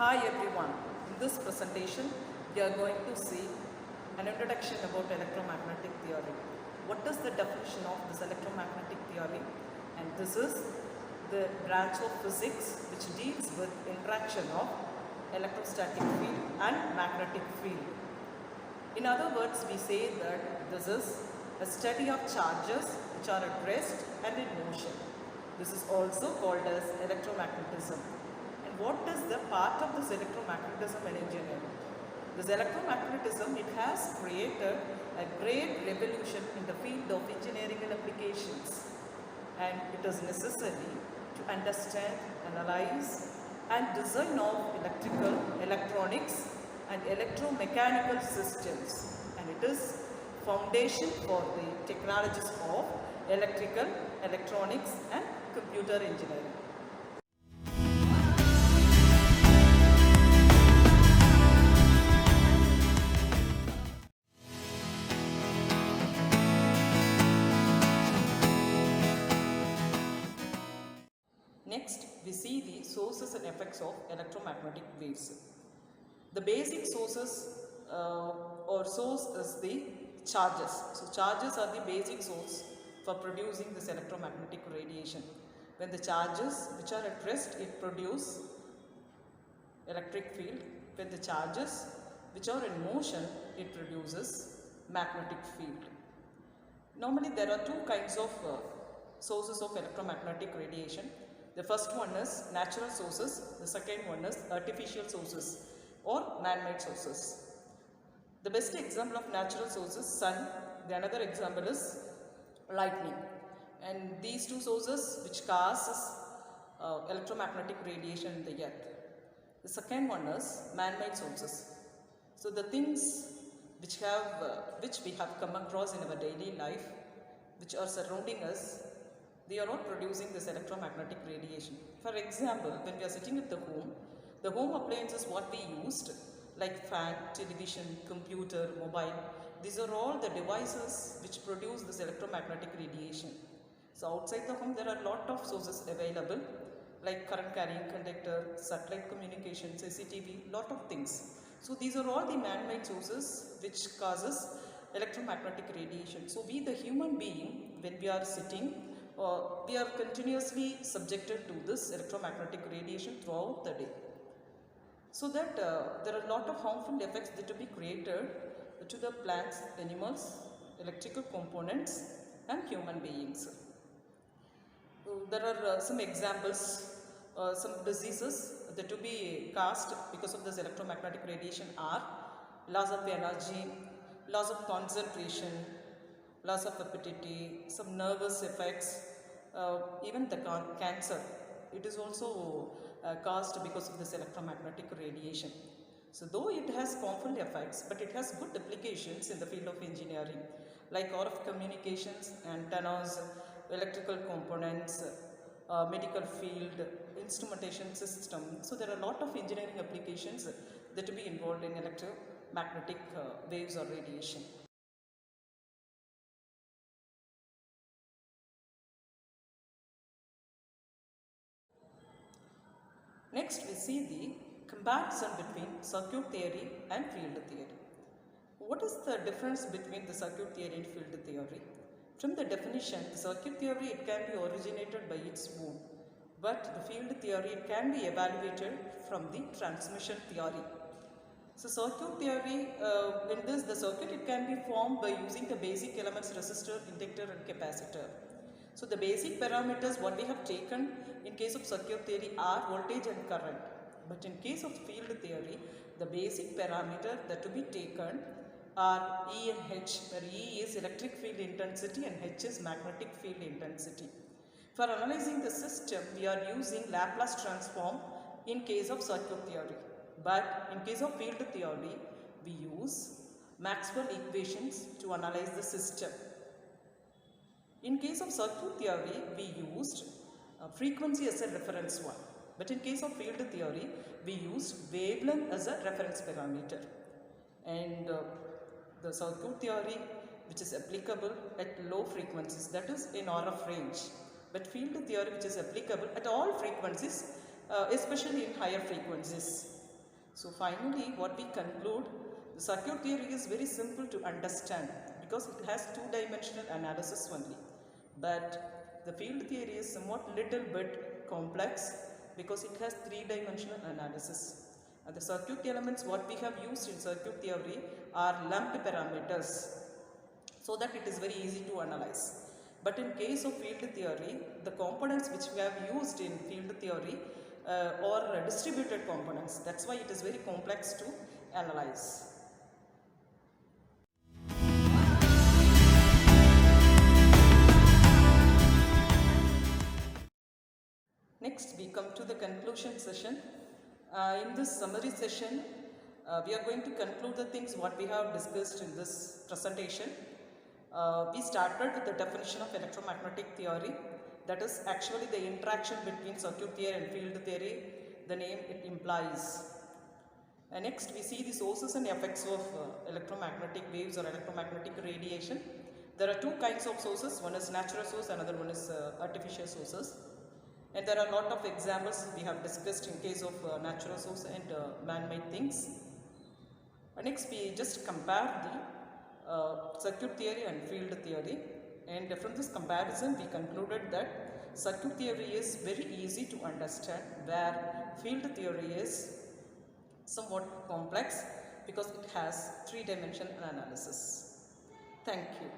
Hi everyone, in this presentation we are going to see an introduction about electromagnetic theory. What is the definition of this electromagnetic theory? And this is the branch of physics which deals with interaction of electrostatic field and magnetic field. In other words, we say that this is a study of charges which are at rest and in motion. This is also called as electromagnetism. And what is the part of this electromagnetism in engineering? This electromagnetism, it has created a great revolution in the field of engineering and applications. And it is necessary to understand, analyze and design of electrical, electronics and electromechanical systems, and it is foundation for the technologies of electrical, electronics and computer engineering. Next, we see the sources and effects of electromagnetic waves. The basic sources or source is the charges. So charges are the basic source for producing this electromagnetic radiation. When the charges which are at rest, it produce electric field. When the charges which are in motion, it produces magnetic field. Normally there are two kinds of sources of electromagnetic radiation. The first one is natural sources, the second one is artificial sources or man-made sources. The best example of natural sources, sun. The another example is lightning. And these two sources which causes electromagnetic radiation in the earth. The second one is man-made sources. So the things which we have come across in our daily life, which are surrounding us, they are not producing this electromagnetic radiation. For example, when we are sitting at the home appliances what we used, like fan, television, computer, mobile, these are all the devices which produce this electromagnetic radiation. So outside the home there are a lot of sources available, like current carrying conductor, satellite communication, CCTV, lot of things. So these are all the man-made sources which causes electromagnetic radiation. So we, the human being, when we are sitting, we are continuously subjected to this electromagnetic radiation throughout the day. So that there are a lot of harmful effects that will be created to the plants, animals, electrical components and human beings. There are some examples, some diseases that will be caused because of this electromagnetic radiation are loss of energy, loss of concentration, loss of appetite, some nervous effects, even the cancer. It is also caused because of this electromagnetic radiation. So though it has harmful effects, but it has good applications in the field of engineering, like RF communications, antennas, electrical components, medical field, instrumentation system. So there are a lot of engineering applications that will be involved in electromagnetic waves or radiation. Next, we see the comparison between circuit theory and field theory. What is the difference between the circuit theory and field theory? From the definition, the circuit theory, it can be originated by its own, but the field theory, it can be evaluated from the transmission theory. So circuit theory, in this, the circuit, it can be formed by using the basic elements resistor, inductor and capacitor. So the basic parameters what we have taken in case of circuit theory are voltage and current. But in case of field theory, the basic parameter that to be taken are E and H, where E is electric field intensity and H is magnetic field intensity. For analyzing the system, we are using Laplace transform in case of circuit theory. But in case of field theory, we use Maxwell equations to analyze the system. In case of circuit theory, we used frequency as a reference one. But in case of field theory, we used wavelength as a reference parameter. And the circuit theory which is applicable at low frequencies, that is in RF range. But field theory which is applicable at all frequencies, especially in higher frequencies. So finally, what we conclude, the circuit theory is very simple to understand because it has two-dimensional analysis only. But the field theory is somewhat little bit complex because it has three-dimensional analysis. And the circuit elements what we have used in circuit theory are lumped parameters so that it is very easy to analyze. But in case of field theory, the components which we have used in field theory are distributed components. That's why it is very complex to analyze. Next, we come to the conclusion session. In this summary session, we are going to conclude the things what we have discussed in this presentation. We started with the definition of electromagnetic theory, that is actually the interaction between circuit theory and field theory, the name it implies. And next we see the sources and effects of electromagnetic waves or electromagnetic radiation. There are two kinds of sources, one is natural source, another one is artificial sources. And there are a lot of examples we have discussed in case of natural source and man-made things. Next we just compare the circuit theory and field theory, and from this comparison we concluded that circuit theory is very easy to understand, where field theory is somewhat complex because it has three-dimensional analysis. Thank you.